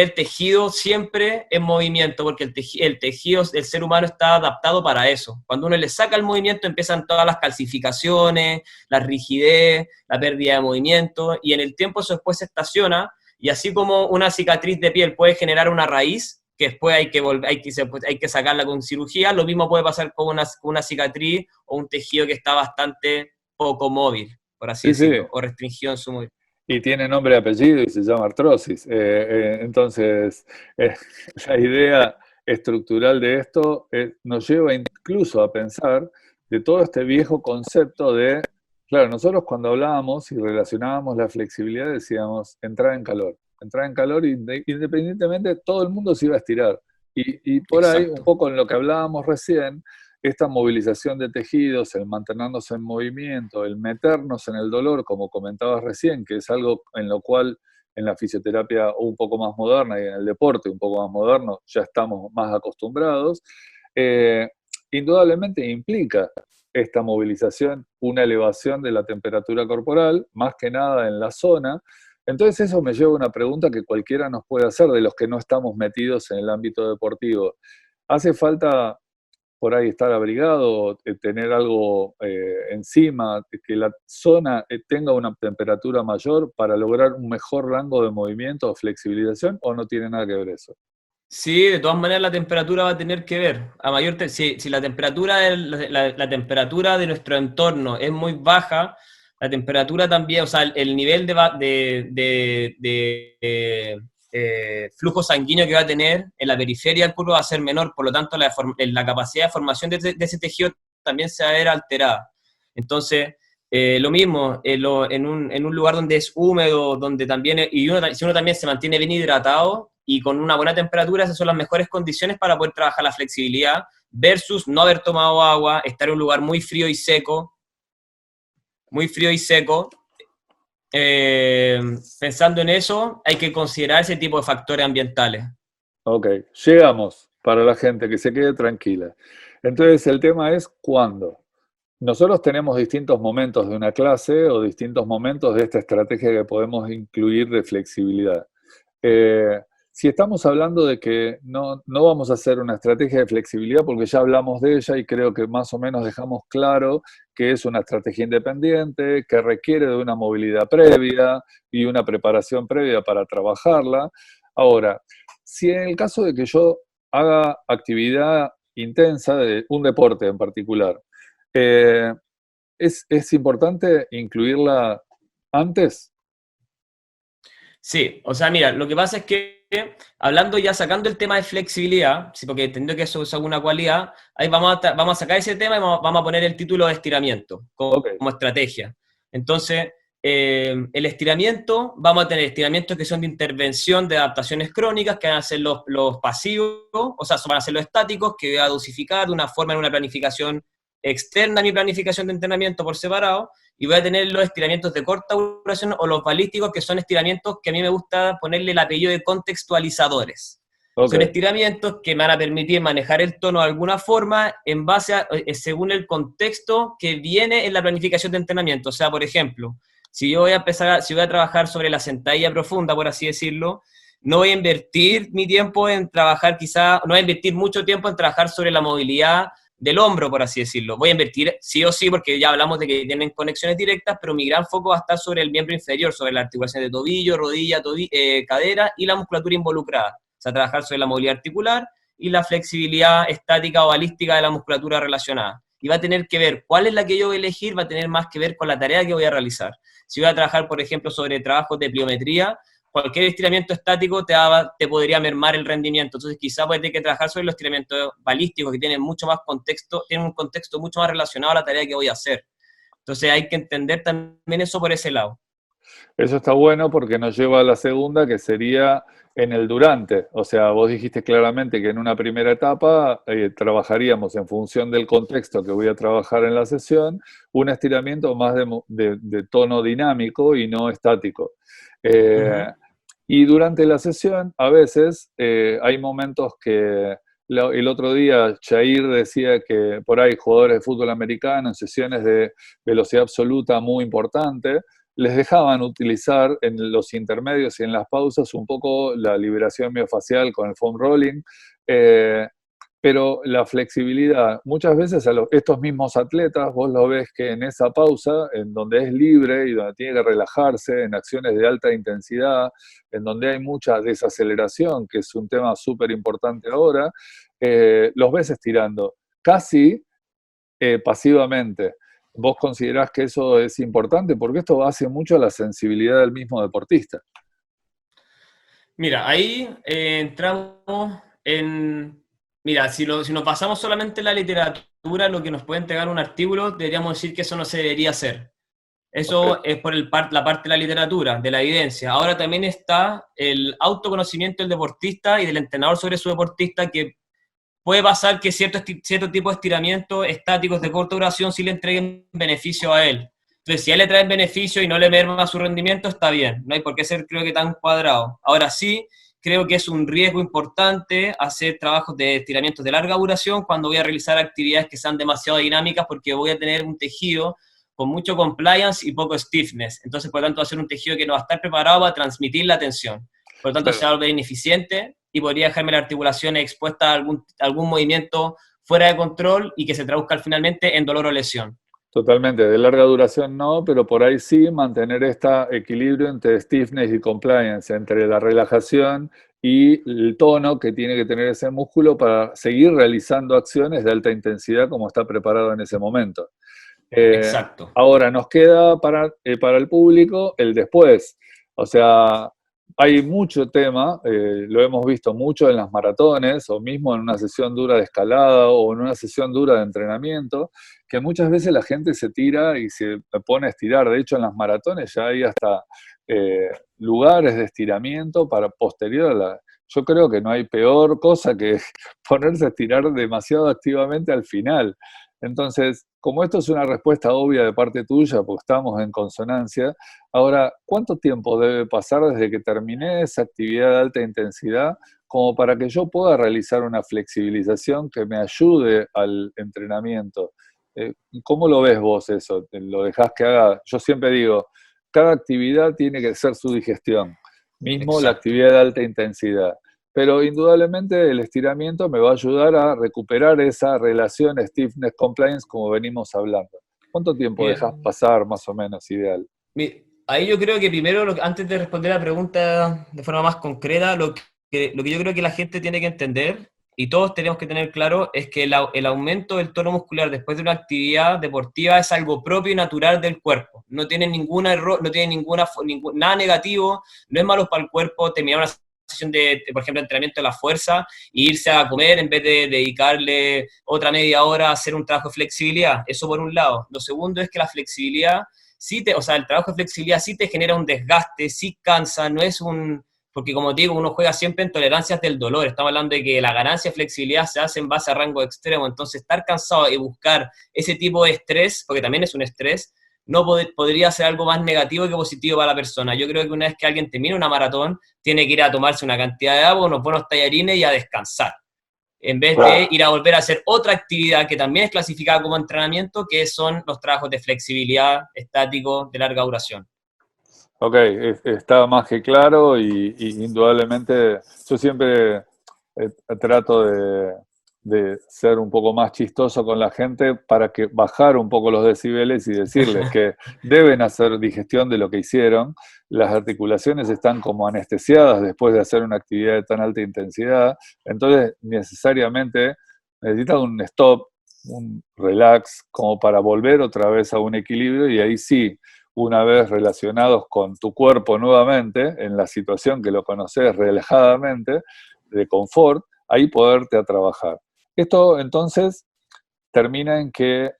el tejido siempre en movimiento, porque el tejido del ser humano está adaptado para eso. Cuando uno le saca el movimiento, empiezan todas las calcificaciones, la rigidez, la pérdida de movimiento, y en el tiempo eso después se estaciona, y así como una cicatriz de piel puede generar una raíz, que después hay que sacarla con cirugía, lo mismo puede pasar con una cicatriz o un tejido que está bastante poco móvil, por así decirlo, o restringido en su movimiento. Y tiene nombre y apellido y se llama artrosis. Entonces, la idea estructural de esto nos lleva incluso a pensar de todo este viejo concepto de, claro, nosotros cuando hablábamos y relacionábamos la flexibilidad decíamos entrar en calor. Entrar en calor, independientemente, todo el mundo se iba a estirar. Y por ahí, un poco en lo que hablábamos recién, esta movilización de tejidos, el mantenernos en movimiento, el meternos en el dolor, como comentabas recién, que es algo en lo cual en la fisioterapia un poco más moderna y en el deporte un poco más moderno ya estamos más acostumbrados, indudablemente implica esta movilización una elevación de la temperatura corporal, más que nada en la zona. Entonces eso me lleva a una pregunta que cualquiera nos puede hacer de los que no estamos metidos en el ámbito deportivo. ¿Hace falta por ahí estar abrigado, tener algo encima, que la zona tenga una temperatura mayor para lograr un mejor rango de movimiento o flexibilización, o no tiene nada que ver eso? Sí, de todas maneras la temperatura va a tener que ver. Si la temperatura, la temperatura de nuestro entorno es muy baja, la temperatura también, o sea, el nivel de flujo sanguíneo que va a tener en la periferia del cuerpo va a ser menor, por lo tanto la capacidad de formación de ese tejido también se va a ver alterada. Entonces, lo mismo, en un lugar donde es húmedo, donde también, si uno también se mantiene bien hidratado y con una buena temperatura, esas son las mejores condiciones para poder trabajar la flexibilidad, versus no haber tomado agua, estar en un lugar muy frío y seco, pensando en eso, hay que considerar ese tipo de factores ambientales. Ok, llegamos para la gente que se quede tranquila. Entonces el tema es ¿cuándo? Nosotros tenemos distintos momentos de una clase o distintos momentos de esta estrategia que podemos incluir de flexibilidad. Si estamos hablando de que no vamos a hacer una estrategia de flexibilidad porque ya hablamos de ella y creo que más o menos dejamos claro que es una estrategia independiente, que requiere de una movilidad previa y una preparación previa para trabajarla. Ahora, si en el caso de que yo haga actividad intensa de un deporte en particular, ¿es importante incluirla antes? Sí, o sea, mira, lo que pasa es que hablando ya, sacando el tema de flexibilidad, sí, porque entendiendo que eso es alguna cualidad, ahí vamos a sacar ese tema y vamos a poner el título de estiramiento como estrategia. Entonces, el estiramiento, vamos a tener estiramientos que son de intervención de adaptaciones crónicas, que van a ser los pasivos, o sea, van a ser los estáticos, que voy a dosificar de una forma en una planificación externa a mi planificación de entrenamiento por separado, y voy a tener los estiramientos de corta duración o los balísticos, que son estiramientos que a mí me gusta ponerle el apellido de contextualizadores. Okay. Son estiramientos que me van a permitir manejar el tono de alguna forma en base a, según el contexto que viene en la planificación de entrenamiento. O sea, por ejemplo, si yo voy a trabajar sobre la sentadilla profunda, por así decirlo, no voy a invertir mi tiempo en trabajar no voy a invertir mucho tiempo en trabajar sobre la movilidad del hombro, por así decirlo. Voy a invertir sí o sí, porque ya hablamos de que tienen conexiones directas, pero mi gran foco va a estar sobre el miembro inferior, sobre la articulación de tobillo, rodilla, cadera y la musculatura involucrada. O sea, trabajar sobre la movilidad articular y la flexibilidad estática o balística de la musculatura relacionada. y va a tener que ver cuál es la que yo voy a elegir, va a tener más que ver con la tarea que voy a realizar. Si voy a trabajar, por ejemplo, sobre trabajos de pliometría, cualquier estiramiento estático te podría mermar el rendimiento. Entonces, quizás voy a tener que trabajar sobre los estiramientos balísticos, que tienen mucho más contexto, tienen un contexto mucho más relacionado a la tarea que voy a hacer. Entonces, hay que entender también eso por ese lado. Eso está bueno porque nos lleva a la segunda, que sería en el durante. O sea, vos dijiste claramente que en una primera etapa trabajaríamos en función del contexto que voy a trabajar en la sesión, un estiramiento más de tono dinámico y no estático. Y durante la sesión, a veces, hay momentos que el otro día Jair decía que por ahí jugadores de fútbol americano en sesiones de velocidad absoluta muy importante, les dejaban utilizar en los intermedios y en las pausas un poco la liberación miofacial con el foam rolling, pero la flexibilidad, muchas veces estos mismos atletas, vos lo ves que en esa pausa, en donde es libre y donde tiene que relajarse, en acciones de alta intensidad, en donde hay mucha desaceleración, que es un tema súper importante ahora, los ves estirando, casi pasivamente. ¿Vos considerás que eso es importante? Porque esto hace mucho a la sensibilidad del mismo deportista. Mira, ahí entramos en... Mira, si nos basamos solamente en la literatura, lo que nos puede entregar un artículo, deberíamos decir que eso no se debería hacer. Eso es por la parte de la literatura, de la evidencia. Ahora también está el autoconocimiento del deportista y del entrenador sobre su deportista, que puede pasar que cierto tipo de estiramientos estáticos de corta duración sí le entreguen beneficio a él. Entonces, si a él le traen beneficio y no le merma su rendimiento, está bien. No hay por qué ser, creo que, tan cuadrado. Ahora sí, creo que es un riesgo importante hacer trabajos de estiramientos de larga duración cuando voy a realizar actividades que sean demasiado dinámicas, porque voy a tener un tejido con mucho compliance y poco stiffness. Entonces, por lo tanto, va a ser un tejido que no va a estar preparado para transmitir la tensión. Por lo tanto, se va a volver ineficiente y podría dejarme la articulación expuesta a algún movimiento fuera de control y que se traduzca finalmente en dolor o lesión. Totalmente, de larga duración no, pero por ahí sí mantener este equilibrio entre stiffness y compliance, entre la relajación y el tono que tiene que tener ese músculo para seguir realizando acciones de alta intensidad como está preparado en ese momento. Exacto. Ahora nos queda para el público el después. O sea, hay mucho tema, lo hemos visto mucho en las maratones o mismo en una sesión dura de escalada o en una sesión dura de entrenamiento, que muchas veces la gente se tira y se pone a estirar. De hecho, en las maratones ya hay hasta lugares de estiramiento para posterior a la... Yo creo que no hay peor cosa que ponerse a estirar demasiado activamente al final. Entonces, como esto es una respuesta obvia de parte tuya, porque estamos en consonancia, ahora, ¿cuánto tiempo debe pasar desde que terminé esa actividad de alta intensidad como para que yo pueda realizar una flexibilización que me ayude al entrenamiento? ¿Cómo lo ves vos eso? ¿Lo dejás que haga? Yo siempre digo, cada actividad tiene que ser su digestión, mismo la actividad de alta intensidad. Pero indudablemente el estiramiento me va a ayudar a recuperar esa relación stiffness-compliance como venimos hablando. ¿Cuánto tiempo dejas pasar más o menos ideal? Ahí yo creo que primero, antes de responder la pregunta de forma más concreta, lo que yo creo que la gente tiene que entender, y todos tenemos que tener claro, es que el aumento del tono muscular después de una actividad deportiva es algo propio y natural del cuerpo. No tiene ningún error, no tiene nada negativo, no es malo para el cuerpo terminar una sesión por ejemplo, entrenamiento de la fuerza e irse a comer en vez de dedicarle otra media hora a hacer un trabajo de flexibilidad. Eso por un lado. Lo segundo es que la flexibilidad, o sea, el trabajo de flexibilidad sí te genera un desgaste, sí cansa, no es porque como te digo, uno juega siempre en tolerancias del dolor. Estamos hablando de que la ganancia de flexibilidad se hace en base a rango extremo. Entonces, estar cansado y buscar ese tipo de estrés, porque también es un estrés, no podría ser algo más negativo que positivo para la persona. Yo creo que una vez que alguien termina una maratón, tiene que ir a tomarse una cantidad de agua, unos buenos tallarines y a descansar, en vez de ir a volver a hacer otra actividad que también es clasificada como entrenamiento, que son los trabajos de flexibilidad estático de larga duración. Ok, está más que claro y indudablemente yo siempre trato de ser un poco más chistoso con la gente para que bajar un poco los decibeles y decirles que deben hacer digestión de lo que hicieron. Las articulaciones están como anestesiadas después de hacer una actividad de tan alta intensidad, entonces necesariamente necesitan un stop, un relax, como para volver otra vez a un equilibrio y ahí sí, una vez relacionados con tu cuerpo nuevamente, en la situación que lo conoces relajadamente, de confort, ahí poderte a trabajar. Esto entonces termina en que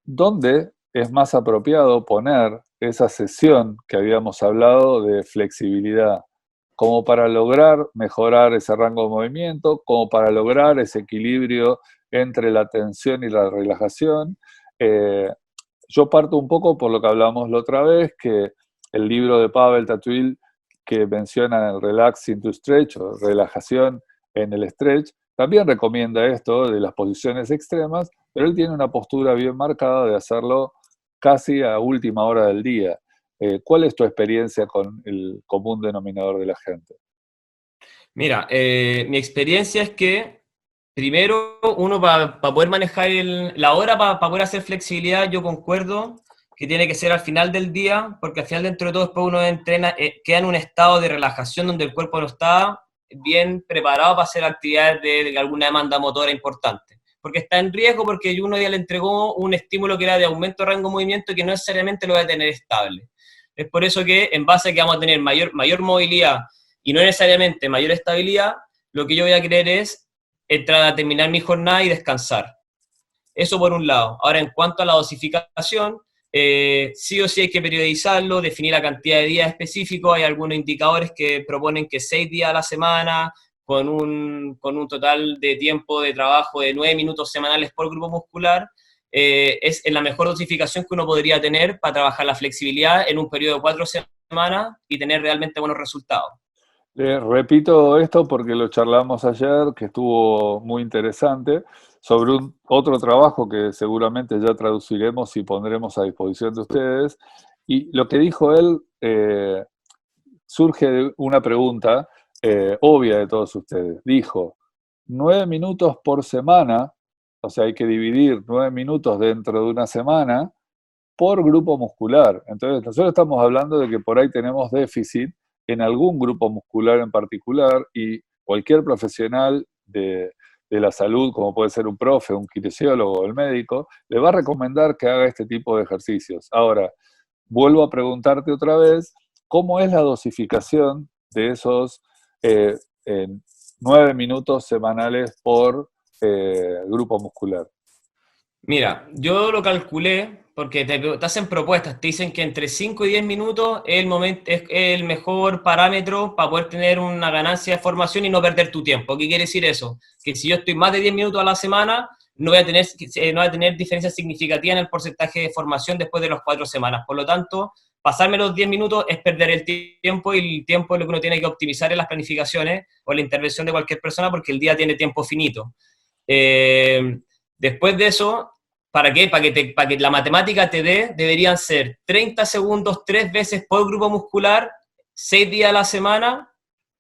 ¿dónde es más apropiado poner esa sesión que habíamos hablado de flexibilidad? Como para lograr mejorar ese rango de movimiento, como para lograr ese equilibrio entre la tensión y la relajación. Eh, yo parto un poco por lo que hablamos la otra vez, que el libro de Pavel Tatuil que menciona el relaxing to stretch o relajación en el stretch, también recomienda esto de las posiciones extremas, pero él tiene una postura bien marcada de hacerlo casi a última hora del día. ¿Cuál es tu experiencia con el común denominador de la gente? Mira, mi experiencia es que primero uno para poder manejar la hora, para poder hacer flexibilidad, yo concuerdo que tiene que ser al final del día, porque al final dentro de todo después uno entrena, queda en un estado de relajación donde el cuerpo no está bien preparado para hacer actividades de alguna demanda motora importante. Porque está en riesgo, porque uno ya le entregó un estímulo que era de aumento de rango de movimiento que no necesariamente lo va a tener estable. Es por eso que en base a que vamos a tener mayor movilidad y no necesariamente mayor estabilidad, lo que yo voy a querer es entrar a terminar mi jornada y descansar. Eso por un lado. Ahora, en cuanto a la dosificación, sí o sí hay que periodizarlo, definir la cantidad de días específicos. Hay algunos indicadores que proponen que 6 días a la semana, con un total de tiempo de trabajo de 9 minutos semanales por grupo muscular, es la mejor dosificación que uno podría tener para trabajar la flexibilidad en un periodo de 4 semanas y tener realmente buenos resultados. Repito esto porque lo charlamos ayer, que estuvo muy interesante, sobre otro trabajo que seguramente ya traduciremos y pondremos a disposición de ustedes. Y lo que dijo él surge de una pregunta obvia de todos ustedes. Dijo, 9 minutos por semana, o sea, hay que dividir 9 minutos dentro de una semana por grupo muscular. Entonces, nosotros estamos hablando de que por ahí tenemos déficit en algún grupo muscular en particular y cualquier profesional de la salud, como puede ser un profe, un kinesiólogo o el médico, le va a recomendar que haga este tipo de ejercicios. Ahora, vuelvo a preguntarte otra vez, ¿cómo es la dosificación de esos eh, 9 minutos semanales por grupo muscular? Mira, yo lo calculé porque te hacen propuestas, te dicen que entre 5 y 10 minutos es el mejor parámetro para poder tener una ganancia de formación y no perder tu tiempo. ¿Qué quiere decir eso? Que si yo estoy más de 10 minutos a la semana, no voy a tener diferencia significativa en el porcentaje de formación después de las 4 semanas. Por lo tanto, pasarme los 10 minutos es perder el tiempo y el tiempo es lo que uno tiene que optimizar en las planificaciones o en la intervención de cualquier persona porque el día tiene tiempo finito. Después de eso, ¿para qué? Para que la matemática te dé, deberían ser 30 segundos 3 veces por grupo muscular, 6 días a la semana,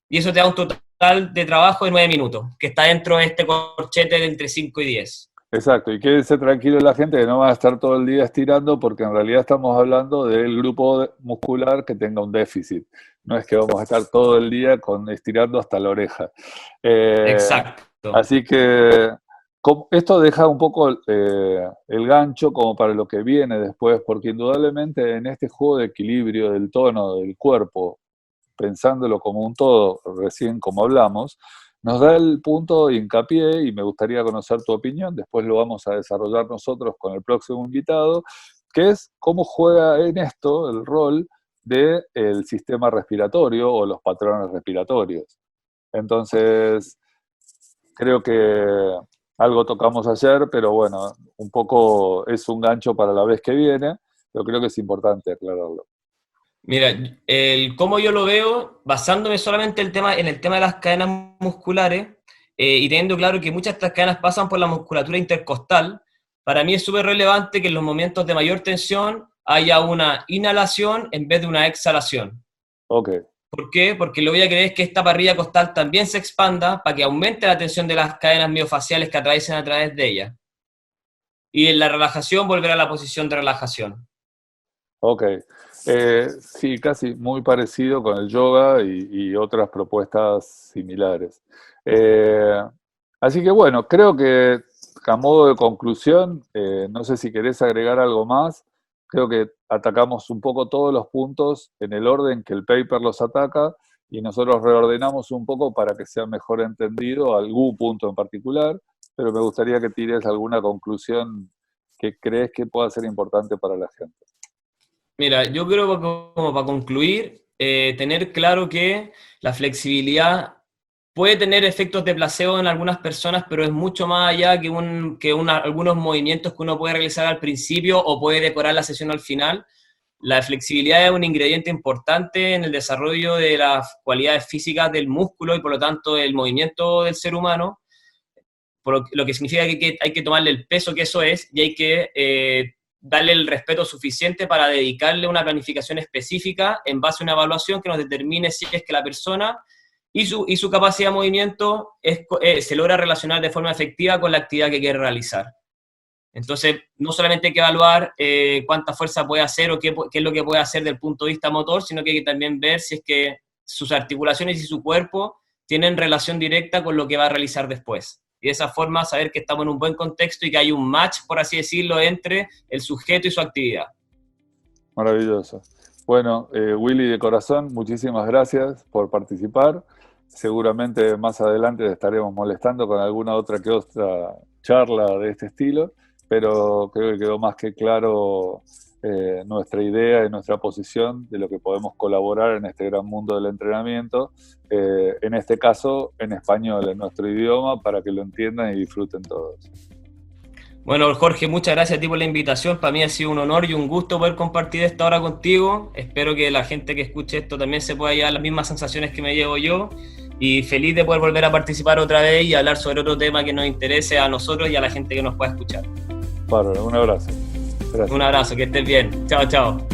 y eso te da un total de trabajo de 9 minutos, que está dentro de este corchete de entre 5 y 10. Exacto, y quédese tranquilo la gente que no va a estar todo el día estirando porque en realidad estamos hablando del grupo muscular que tenga un déficit. No es que vamos a estar todo el día estirando hasta la oreja. Exacto. Así que esto deja un poco el gancho como para lo que viene después, porque indudablemente en este juego de equilibrio del tono del cuerpo, pensándolo como un todo, recién como hablamos, nos da el punto de hincapié y me gustaría conocer tu opinión, después lo vamos a desarrollar nosotros con el próximo invitado, que es cómo juega en esto el rol del sistema respiratorio o los patrones respiratorios. Entonces, creo que algo tocamos ayer, pero bueno, un poco es un gancho para la vez que viene, pero creo que es importante aclararlo. Mira, el cómo yo lo veo, basándome solamente en el tema de las cadenas musculares, y teniendo claro que muchas de estas cadenas pasan por la musculatura intercostal, para mí es súper relevante que en los momentos de mayor tensión haya una inhalación en vez de una exhalación. Ok. ¿Por qué? Porque lo que voy a querer es que esta parrilla costal también se expanda para que aumente la tensión de las cadenas miofaciales que atraviesen a través de ella. Y en la relajación volver a la posición de relajación. Ok. Sí, casi muy parecido con el yoga y otras propuestas similares. Así que bueno, creo que a modo de conclusión, no sé si querés agregar algo más. Creo que atacamos un poco todos los puntos en el orden que el paper los ataca y nosotros reordenamos un poco para que sea mejor entendido algún punto en particular, pero me gustaría que tires alguna conclusión que crees que pueda ser importante para la gente. Mira, yo creo que como para concluir, tener claro que la flexibilidad puede tener efectos de placebo en algunas personas, pero es mucho más allá que algunos movimientos que uno puede realizar al principio o puede decorar la sesión al final. La flexibilidad es un ingrediente importante en el desarrollo de las cualidades físicas del músculo y por lo tanto del movimiento del ser humano, por lo que significa que hay que tomarle el peso que eso es y hay que darle el respeto suficiente para dedicarle una planificación específica en base a una evaluación que nos determine si es que la persona y su capacidad de movimiento se logra relacionar de forma efectiva con la actividad que quiere realizar. Entonces, no solamente hay que evaluar cuánta fuerza puede hacer o qué es lo que puede hacer desde el punto de vista motor, sino que hay que también ver si es que sus articulaciones y su cuerpo tienen relación directa con lo que va a realizar después. Y de esa forma saber que estamos en un buen contexto y que hay un match, por así decirlo, entre el sujeto y su actividad. Maravilloso. Bueno, Willy, de corazón, muchísimas gracias por participar. Seguramente más adelante te estaremos molestando con alguna otra charla de este estilo, pero creo que quedó más que claro nuestra idea y nuestra posición de lo que podemos colaborar en este gran mundo del entrenamiento, en este caso en español, en nuestro idioma, para que lo entiendan y disfruten todos. Bueno, Jorge, muchas gracias a ti por la invitación. Para mí ha sido un honor y un gusto poder compartir esta hora contigo. Espero que la gente que escuche esto también se pueda llevar las mismas sensaciones que me llevo yo. Y feliz de poder volver a participar otra vez y hablar sobre otro tema que nos interese a nosotros y a la gente que nos pueda escuchar. Bárbaro, un abrazo. Gracias. Un abrazo, que estés bien. Chao, chao.